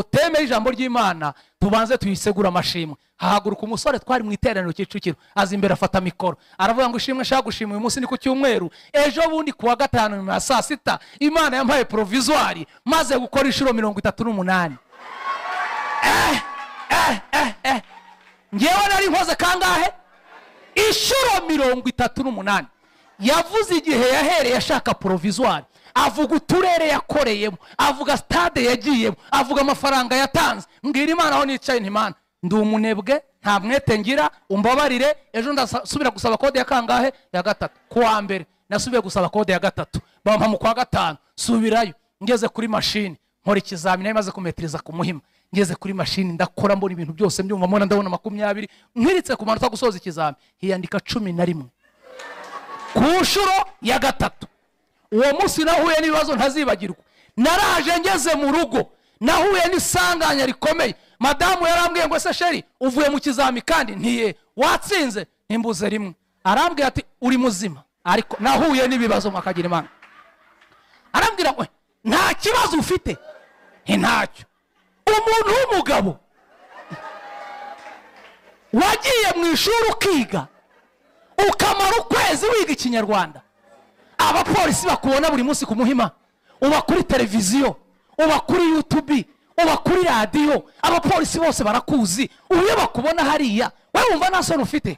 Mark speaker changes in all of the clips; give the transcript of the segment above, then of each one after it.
Speaker 1: teme y'ijambo ry'Imana tubanze tuyisegura amashimwe. Hahaguruka umusore twari mu iteraniro Kicukiro aza imbere afata mikoro aravuga ngo ishimwe nshaka gushima uyu munsi ni ku cyumweru, ejo bundi kuwa gatanu nyuma ya saa sita Imana yampaye provisoire maze gukora inshuro 38. Ngewe nari nkoze kangahe? Inshuro 38. Yavuze igihe yahereye ashaka provisoire, avuga uturere yakoreyemo, avuga stade yagiyemo, avuga amafaranga yatanze. Mbwira Imana aho nicaye nti Imana ndi umunebwe nta mwete ngira, umbabarire. Ejo ndasubira gusaba kode ya kangahe? Ya gatatu. Kuwa mbere nasubiye gusaba kode ya gatatu, bampa mu kwa gatanu subirayo. Ngeze kuri machine nkora ikizamini maze kumetriza ku Muhima, ngeze kuri machine ndakora mbona ibintu byose mbyumva mbona ndabona 20, nkiritse ku manota gusoza ikizamini hiyandika 11 ku nshuro ya gatatu. Uwo munsi nahuye n'ibibazo ntazibagirwa. Naraje ngeze mu rugo nahuye n'isanganya rikomeye. Madamu yarambwiye ngo se sheri uvuye mu kizami kandi ntiye watsinze nimbuze rimwe. Arambwiye ati uri muzima, ariko nahuye n'ibibazo makagira Imana. Arambwira ngo nta kibazo ufite? Ntacyo. Umuntu w'umugabo wagiye mu ishuri ukiga ukamara ukwezi wiga Ikinyarwanda, abapolisi bakubona buri munsi ku Muhima, uba kuri televiziyo, uba kuri YouTube, uba kuri radio, abapolisi bose barakuzi, uye bakubona hariya wewe wumva nta soni ufite?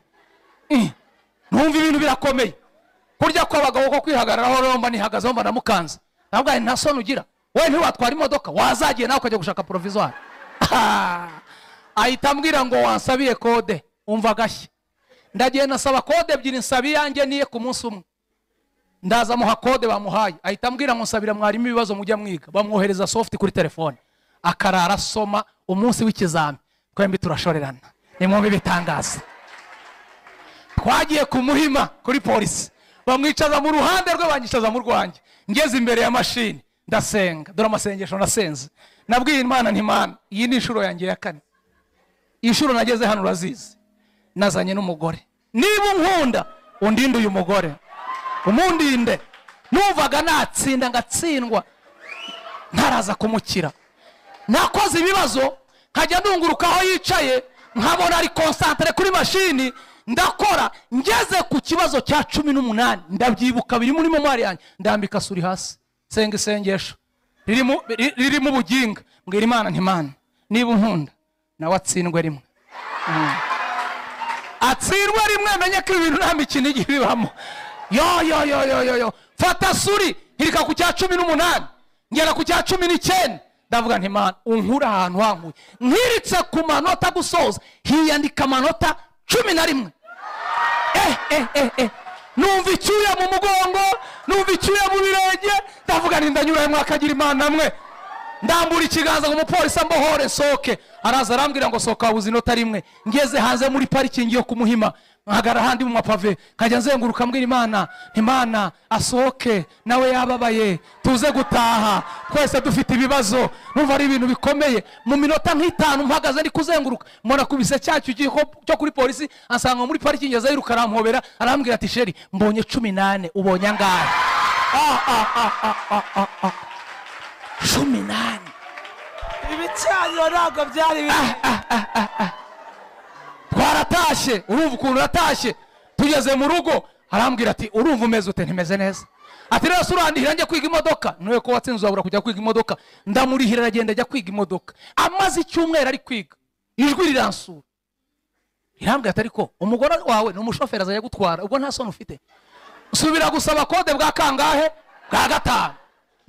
Speaker 1: Numva ibintu birakomeye. Kurya ko abagabo ko kwihagararaho romba nihagazeho mba namukanza. Ntabwo nta soni ugira. Wewe ntiwatwara imodoka wazagiye nawe ukajya gushaka provisoire. Ahitambwira ngo wansabiye kode, umva gashya. Ndagiye nasaba kode ebyiri nsabi yanjye niye ku munsi umwe. Ndaza muha kode bamuhaye, ahitambwira ngo nsabira mwarimu ibibazo mujya mwiga, bamwohereza soft kuri telefone. Akarara soma umunsi w'ikizami. Twembi turashorerana. Ni mwumve bitangaza. Twagiye ku Muhima kuri polisi, bamwicaza mu ruhande rwe banyicaza mu rwanjye. Ngeze imbere ya machine ndasenga, dore amasengesho nasenze. Nabwiye Imana nti Imana iyi ni inshuro yanjye ya 4. Inshuro nageze hano urazizi. Nazanye n'umugore. Niba unkunda undinde uyu mugore, umundinde. Numvaga natsinda ngatsindwa ntaraza kumukira. Nakoze ibibazo nkajya ndunguruka aho yicaye nkabona ari concentré kuri machine ndakora. Ngeze ku kibazo cya 18 ndabyibuka biri muri memoire yanjye, ndambika suri hasi senga isengesho riri mu buginga. Mbwira Imana nti Imana niba unkunda nawe atsindwe rimwe. Atsindwe rimwe menye ko ibintu nta mikino igibamo. Yo fata suri hirika ku cya 18 ngera ku cya 19. Ndavuga nti Imana unkura ahantu hankuye. Nkiritse ku manota gusoza hiyandika manota 11. Numva icyuya mu mugongo, numva icyuya mu birenge. Ndavuga nti ndanyura mwakagira Imana mwe. Ndambura ikiganza ngo umupolisi ambohore soke. Araza arambwira ngo soka wabuze inota rimwe. Ngeze hanze muri parking yo ku Muhima, nkagara handi mu mapave, kajya nzenguruka mbwira Imana, Imana asoke nawe yababaye tuze gutaha twese dufite ibibazo. Numva ari ibintu bikomeye. Mu minota nk'itanu mpagaze ndi kuzenguruka mbona kubise cyacu cyo kuri polisi, ansanga muri parking yaza yiruka arampobera arambwira ati sheri mbonye 18 ubonye angahe? 18.
Speaker 2: Ibicyanyo ntabwo byari
Speaker 1: Twaratashe, urumva ukuntu ratashe. Tugeze mu rugo arambwira ati urumva umeze ute? Ntimeze neza. Ati rero surandihira njye kwiga imodoka. Niwe ko watsinze wabura kujya kwiga imodoka. Ndamurihira agenda ajya kwiga imodoka. Amaze icyumweru ari kwiga, ijwi riransura irambwira ati ariko umugore wawe n'umushoferi azaye gutwara, ubwo nta soni ufite? Subira gusaba kode bwa kangahe? Bwa 5.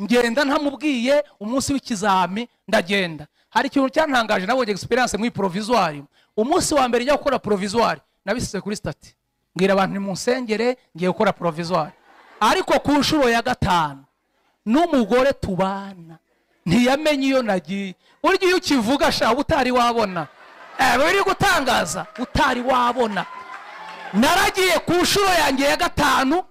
Speaker 1: Ngenda ntamubwiye umunsi w'ikizami ndagenda. Hari ikintu cyantangaje nabonye experience mu provisoire. Umunsi wa mbere njya gukora provisoire nabisize kuri stati. Ngira abantu mu nsengere ngiye gukora provisoire. Ariko ku nshuro ya 5 n'umugore tubana ntiyamenye iyo nagiye. Uryo iyo ukivuga sha utari wabona. Biri gutangaza utari wabona. Naragiye ku nshuro yanjye ya 5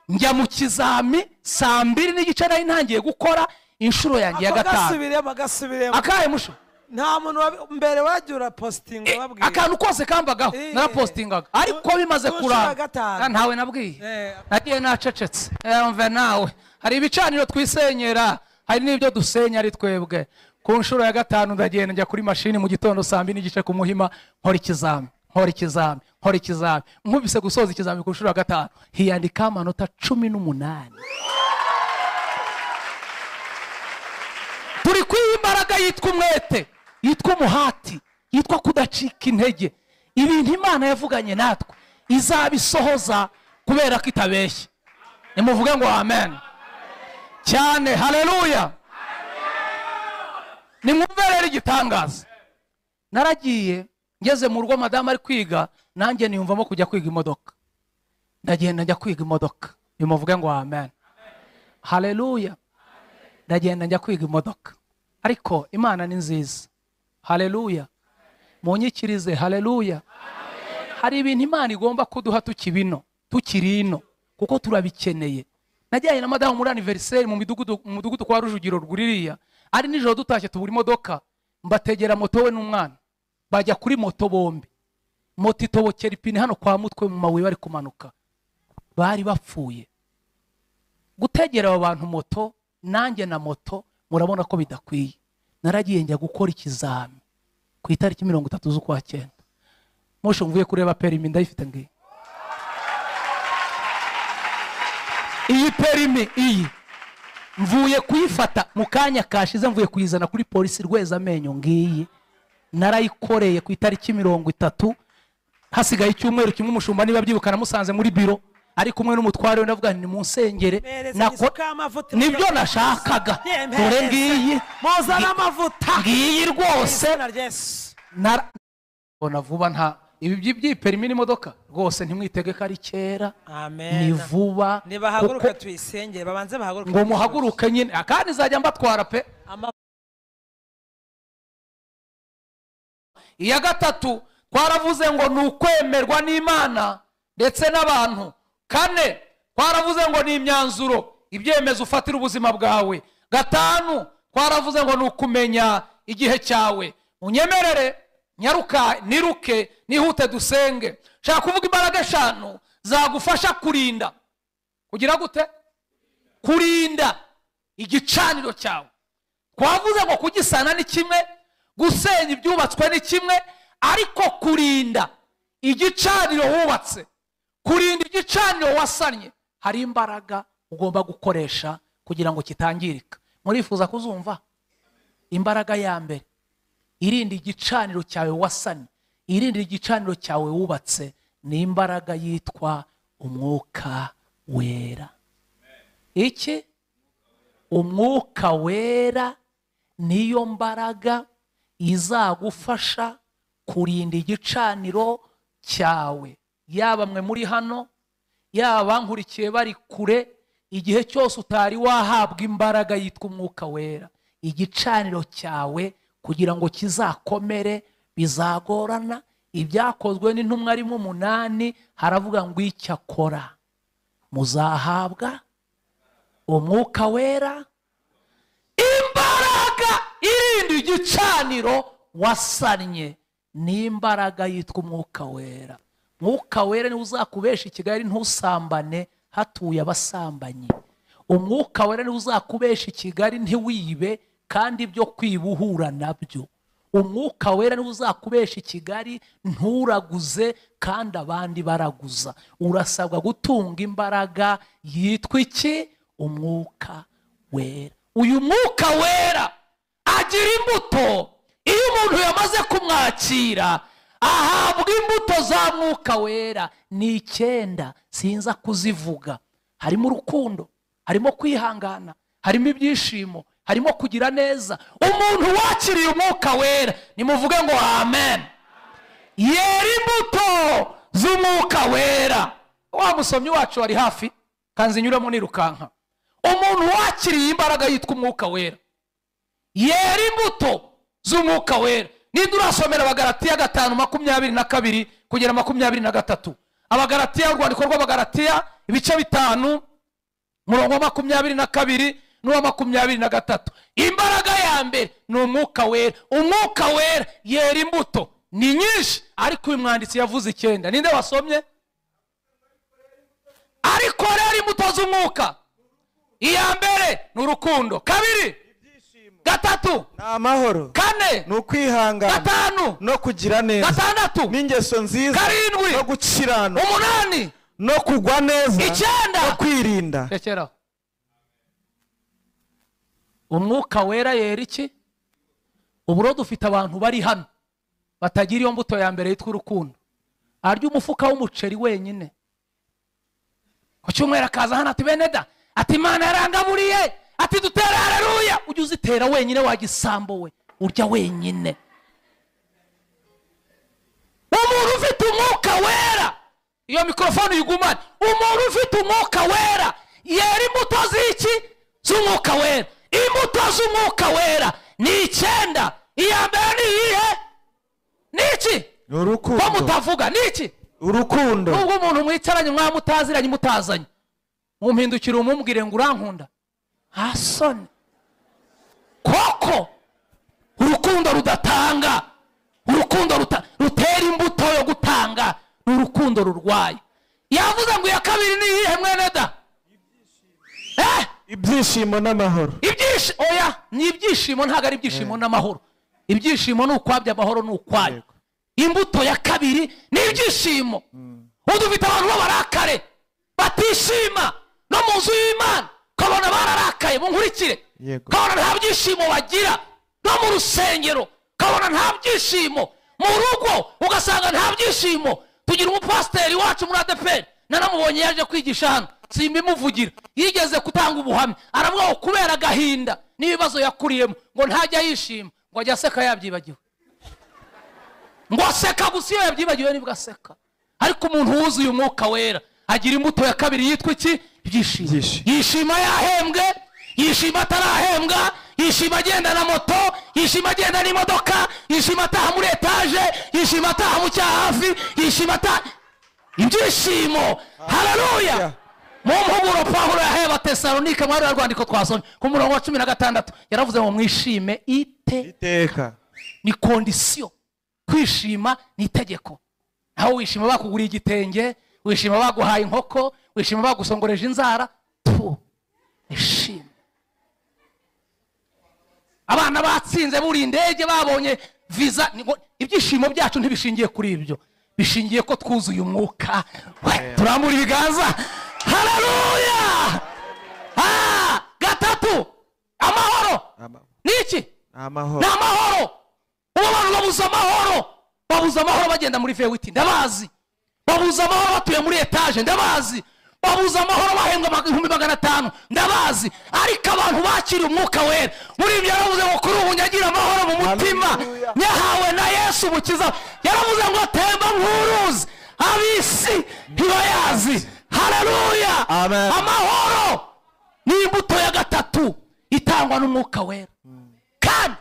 Speaker 1: njya mu kizami saa 2:30 nari ntangiye gukora inshuro yanjye ya 5. Akaye musho
Speaker 2: nta muntu mbere wagira posting wabwiye
Speaker 1: akantu kose kambagaho na postingaga, ariko bimaze kuranga ntawe nabwiye. Nagiye nacecetse. Mve nawe hari ibicaniro twisenyera, hari n'ibyo dusenya ari twebwe. ku nshuro ya gatanu ndagenda njya kuri mashini mu gitondo saa 2:30 ku Muhima nkora ikizami nkubise gusoza ikizami ku nshuro ya gatanu hiyandika amanota 18. turi kwimbaraga yitwa umwete, yitwa umuhati, yitwa kudacika intege. Ibintu Imana yavuganye natwe izabisohoza kubera ko itabeshye. Nimuvuge ngo amen cyane. Haleluya. Nimwumvere igitangaza. Naragiye ngeze mu rugo madame ari kwiga, nanjye niyumvamo kujya kwiga imodoka. Ndagenda njya kwiga imodoka. Nimuvuge ngo amen. Haleluya. Ndagenda njya kwiga imodoka. Ariko Imana ni nziza. Haleluya. Munyikirize. Haleluya. Hari ibintu Imana igomba kuduha tukiri ino kuko turabikeneye. Najyanye na madame muri anniversaire mu mudugudu kwa Rujugiro rwuririya. Ari nijoro dutashye tubura imodoka, mbategera moto we n'umwana. Bajya kuri moto bombi. Moto itobokera ipine hano kwa mutwe mu mabuye bari kumanuka. Bari bapfuye. Gutegera aba bantu moto nanjye na moto murabona ko bidakwiye. Naragiye njya gukora ikizami ku itariki 30 z'ukwa 9. Mosho mvuye kureba perimi ndayifite ngiye. Iyi perimi iyi mvuye kuyifata mu kanya kashize, mvuye kuyizana kuri polisi Rweza Amenyo ngiyi. Narayikoreye ku itariki 30 hasigaye icyumweru kimwe. Umushumba niba byibukana musanze muri biro ari kumwe n'umutware we, ndavuga ni munsengere nibyo nashakaga. Dore ngiyi
Speaker 2: muzana amavuta
Speaker 1: ngiyi rwose bona vuba. Nta ibi by'iperimi n'imodoka rwose ntimwitegeka ari kera.
Speaker 2: Amen.
Speaker 1: Ni vuba.
Speaker 2: Nibahaguruke tuyisengere, babanze bahaguruke
Speaker 1: ngo muhaguruke nyine akandi zajya mbatwara pe. Iya gatatu twaravuze ngo ni ukwemerwa n'Imana ndetse n'abantu. 4 twaravuze ngo ni imyanzuro, ibyemezo ufatira ubuzima bwawe. 5 twaravuze ngo ni ukumenya igihe cyawe. Unyemerere nyaruka niruke nihute dusenge. Shaka kuvuga imbaraga 5 zagufasha kurinda. Kugira gute? Kurinda igicaniro cyawe. Twavuze ngo kugisana ni kimwe, gusenya ibyubatswe ni kimwe, ariko kurinda igicaniro wubatse, kurinda igicaniro wasanye, hari imbaraga ugomba gukoresha kugira ngo kitangirika. Murifuza kuzumva imbaraga ya mbere irinda igicaniro cyawe wasanye, irinda igicaniro cyawe wubatse, ni imbaraga yitwa Umwuka Wera. Iki Umwuka Wera niyo mbaraga izagufasha kurinda igicaniro cyawe. Yaba mwe muri hano, yaba nkurikiye bari kure, igihe cyose utari wahabwa imbaraga yitwa Umwuka Wera, igicaniro cyawe kugira ngo kizakomere bizagorana. Ibyakozwe n'intumwa ari mu 8 haravuga ngo icyakora muzahabwa Umwuka Wera, imbaraga irinda igicaniro wasanye, ni imbaraga yitwa Umwuka Wera. Umwuka Wera ni uzakubesha Kigali ntusambane hatuye abasambanyi. Umwuka Wera ni uzakubesha Kigali ntiwibe kandi ibyo kwibuhura nabyo. Umwuka Wera ni uzakubesha Kigali nturaguze kandi abandi baraguza. Urasabwa gutunga imbaraga yitwa iki? Umwuka Wera. Uyu Mwuka Wera agira imbuto. Iyo umuntu yamaze kumwakira ahabwa imbuto za Mwuka Wera. Ni 9 sinza kuzivuga. Harimo urukundo, harimo kwihangana, harimo ibyishimo, harimo kugira neza. Umuntu wakiriye Umwuka Wera nimuvuge ngo amen. Yera imbuto z'Umwuka Wera. Wa musomyi wacu ari hafi kanzinyuramo nirukanka. Umuntu wakiriye imbaraga yitwa Umwuka Wera yera imbuto z'Umwuka Wera. Nidurasomera Abagalatiya 5:22 kugera 23. Abagalatiya, urwandiko rw'Abagalatiya ibice 5 murongo 22 n'uwa 23. Imbaraga ya mbere ni Umwuka Wera. Umwuka Wera yera imbuto ni nyinshi, ariko uyu mwanditsi yavuze 9. Ninde wasomye? Ariko rero imbuto z'Umwuka, iya mbere ni urukundo, 2 gatatu
Speaker 3: ni amahoro,
Speaker 1: kane
Speaker 3: ni ukwihangana
Speaker 1: gatanu
Speaker 3: no kugira neza,
Speaker 1: gatandatu
Speaker 3: n'ingeso nziza
Speaker 1: karindwi
Speaker 3: no gukiranuka,
Speaker 1: umunani
Speaker 3: no kugwa neza,
Speaker 1: icyenda
Speaker 3: no kwirinda.
Speaker 1: rekeraho. Umwuka wera yera iki? Uburo dufite abantu bari hano batagira iyo mbuto ya mbere yitwa urukundo. Arya umufuka w'umuceri wenyine, ku cyumweru akaza hano ati beneda, ati Imana yarangaburiye, ati dutera haleluya. Ujye uzitera wenyine wagisambo we, urya wenyine. Umuntu ufite umwuka wera, iyo mikrofone uyigumane, umuntu ufite umwuka wera yera imbuto z'iki? Z'umwuka wera. Imbuto z'umwuka wera ni 9. Iya mbere ni iyihe? Niki?
Speaker 3: Urukundo.
Speaker 1: Ko mutavuga niki?
Speaker 3: Urukundo.
Speaker 1: Nubwo umuntu mwicaranye mwamutaziranye mutazanye, mumpindukira umubwire ngo urankunda, hasoni koko. Urukundo rudatanga, urukundo rutera imbuto yo gutanga, ni urukundo rurwaye. Yavuze ngo iya kabiri ni iyihe mwene da?
Speaker 3: Ibyishimo n'amahoro.
Speaker 1: Oya, ni ibyishimo, ntago ari ibyishimo n'amahoro. Ibyishimo ni ukwabya, amahoro ni ukwayo. Imbuto ya kabiri ni ibyishimo. Udufite abantu b'abarakare batishima no mu nzu y'Imana, kabona bararakaye. Munkurikire, kabona nta byishimo bagira. No mu rusengero kabona nta byishimo. Mu rugo ugasanga nta byishimo. Tugira umupasiteri wacu muri ADPR, naramubonye yaje kwigisha hano, simbimuvugira, yigeze kutanga ubuhamya, aravuga ngo kubera agahinda n'ibibazo yakuriyemo ngo ntajya yishima, ngo ajya aseka yabyibagiwe. Ngo aseka gusa iyo yabyibagiwe nibwo aseka. Ariko umuntu wuzuye umwuka wera agira imbuto ya kabiri yitwa iki? Ibyishimo. Yishima yahembwe, yishima atarahembwa, yishima agenda na moto, yishima agenda n'imodoka, yishima ataha muri etaje, yishima ataha mu cyahafi, yishima ibyishimo. Haleluya. Mu mpuguro Pawulo yahaye Abatesalonike mwari rwandiko twasomye ku murongo wa 16 yaravuze ngo mwishime iteka. Ni condition. Kwishima ni itegeko. Aho wishima bakuguriye igitenge, wishima baguhaye inkoko, wishima bagusongoreje inzara, ishima. Abana batsinze buri indege babonye visa. Ibyishimo byacu ntibishingiye kuri ibyo, bishingiye ko twuzuye umwuka. Turambura ibiganza. Haleluya. Gatatu, amahoro. Niki?
Speaker 3: Amahoro.
Speaker 1: Na amahoro. Ubu abantu babuza amahoro, babuza amahoro bagenda muri vewiti, ndabazi. Babuza amahoro batuye muri etaje, ndabazi. Babuza amahoro bahembwa 500, ndabazi. Ariko abantu bakiri umwuka wera, muri ibyo yaravuze ngo kuri ubu nyagira amahoro mu mutima, nyahawe na Yesu Umukiza. Yaravuze ngo temba nk'uruzi, abisi ntibayazi. Haleluya. Amahoro ni imbuto ya gatatu itangwa n'umwuka wera. Kandi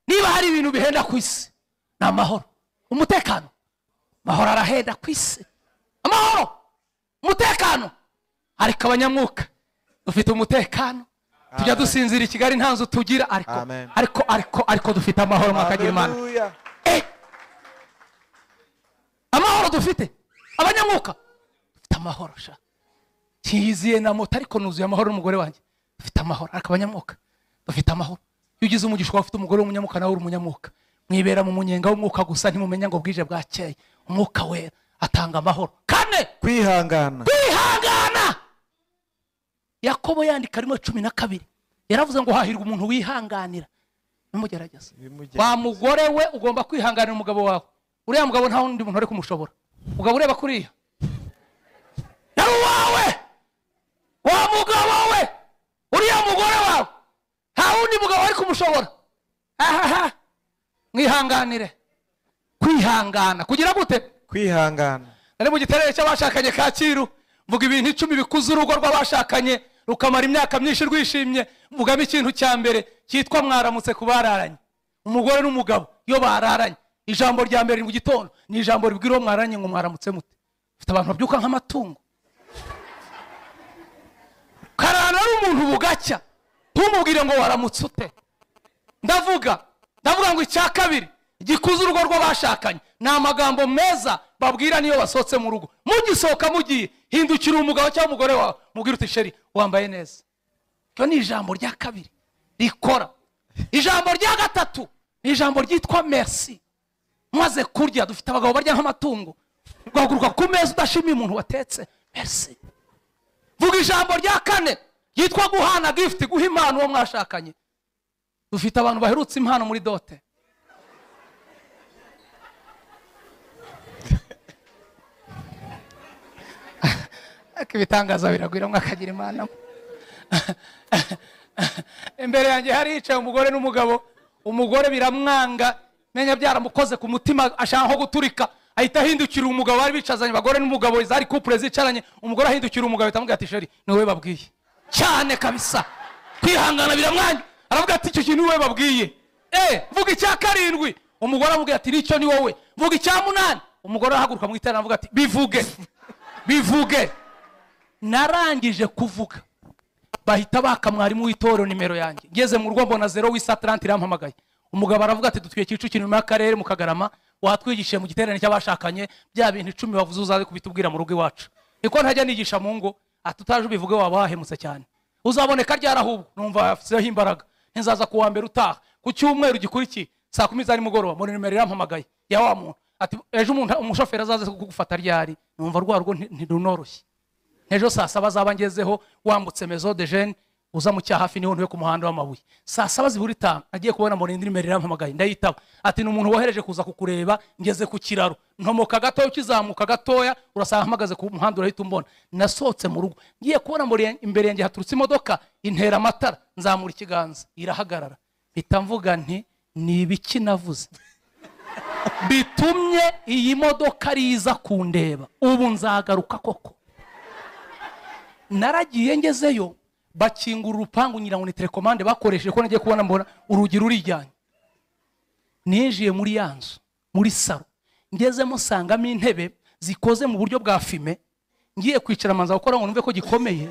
Speaker 1: niba hari ibintu bihenda ku isi, ni amahoro. Umutekano, amahoro arahenda ku isi. Amahoro, umutekano. Ariko abanyamwuka dufite umutekano, tujya dusinzira i Kigali nta nzu tugira, ariko dufite amahoro mwakagira Imana. Amahoro dufite abanyamwuka, dufite amahoro sha. Kiziye na moto ariko nuzuye amahoro n'umugore wanjye, dufite amahoro. Ariko abanyamwuka dufite amahoro. Yugize umugisha ufite umugore w'umunyamwuka nawe uri umunyamwuka, mwibera mu munyenga w'umwuka gusa, ntimumenya ngo bwije bwakeye. Umwuka wera atanga amahoro. Kane,
Speaker 3: kwihangana.
Speaker 1: Kwihangana. Yakobo yandika 12 yaravuze ngo hahirwa umuntu wihanganira n'umugerageza. Wa mugore we ugomba kwihanganira umugabo wawe. Uriya mugabo nta wundi muntu ari kumushobora. Mugabo ureba kuriya yari wawe, wa mugabo we, uriya mugore wawe nta wundi mugabo ari kumushobora. Mwihanganire. Kwihangana kugira gute?
Speaker 3: Kwihangana.
Speaker 1: Nari mu giterere cy'abashakanye Kacyiru, mvuga ibintu 10 bikuza urugo rw'abashakanye rukamara imyaka myinshi rwishimye. Mvugamo ikintu cya mbere cyitwa mwaramutse kubararanye. Umugore n'umugabo iyo bararanye, ijambo rya mbere mu gitondo ni ijambo ribwira uwo mwararanye ngo mwaramutse mute. Ufite abantu babyuka nk'amatungo. Karana n'umuntu bugacya, ntumubwire ngo waramutse ute. Ndavuga ngo icya kabiri gikuza urugo rw'abashakanye ni amagambo meza babwira niyo basohotse mu rugo. Mugisohoka mugiye, hindukira umugabo cyangwa umugore wawe, mubwire uti sheri wambaye neza. Cyo ni ijambo rya kabiri rikora. ijambo rya gatatu ni ijambo ryitwa merci. Maze kurya dufite abagabo barya nk'amatungo, ugahaguruka ku meza udashimiye umuntu watetse, merci. Vuga ijambo rya kane ryitwa guhana gift, guha impano uwo mwashakanye. Dufite abantu baherutse impano muri dote. Akibitangaza biragwira mwakagira imana. Imbere yanjye hari yicaye umugore n'umugabo, umugore biramwanga, menya byaramukoze ku mutima ashaka nko guturika, ahita ahindukira umugabo, bari bicazanye abagore n'umugabo, izari couple zicaranye, umugore ahindukira umugabo atamubwira ati sheri ni wowe babwiye. Cyane kabisa kwihangana biramwanga, aravuga ati icyo kintu wowe babwiye. Vuga icya karindwi, umugore avuga ati nicyo ni wowe. Vuga icya munani, umugore ahaguruka mu iterana avuga ati bivuge bivuge. Narangije kuvuga bahita baka mwarimu w'itorero nimero yanjye, ngeze mu rugo mbona 0 wisa 30 irampamagaye. Umugabo aravuga ati dutwiye Kicukiro mu akarere mu Kagarama, watwigishe mu giterane cy'abashakanye bya bintu 10 bavuze uzaze kubitubwira mu rugo iwacu. Iko ntajya nigisha mu ngo, atutaje ubivuge wabahemutse cyane. Uzaboneka ryarahubwo numva afiteho imbaraga, nzaza kuwa mbere utaha ku cyumweru gikuriki saa 10 za nimugoroba muri nimero irampamagaye ya wa muntu ati ejo umuntu umushoferi azaze kugufata ryari. Numva rwarwo ntidunoroshye. Ejo saa 7 zabangezeho wambutse Maison de Jeunes uza mu cyahafi niho ntuye ku muhanda w'amabuye. Saa 7 ziburi 5 agiye kubona muri nimero irampamagaye, ndayitaba ati n'umuntu wohereje kuza kukureba, ngeze ku kiraro ntomoka gato ukizamuka gatoya urasanga mpagaze ku muhanda urahita umbona. Nasohotse mu rugo ngiye kubona muri imbere yanjye haturutse imodoka intera amatara, nzamura ikiganza irahagarara, bitamvuga nti ni ibiki navuze bitumye iyi modoka riza kundeba, ubu nzagaruka koko. Naragiye ngezeyo bakingura urupangu nyirango ni telecommande bakoresheje ko nagiye kubona mbona urugi rurijyanye. Ninjiye muri yanzu muri salo, ngezemo sangamo intebe zikoze mu buryo bwa fime, ngiye kwicara manza gukora ngo numve ko gikomeye.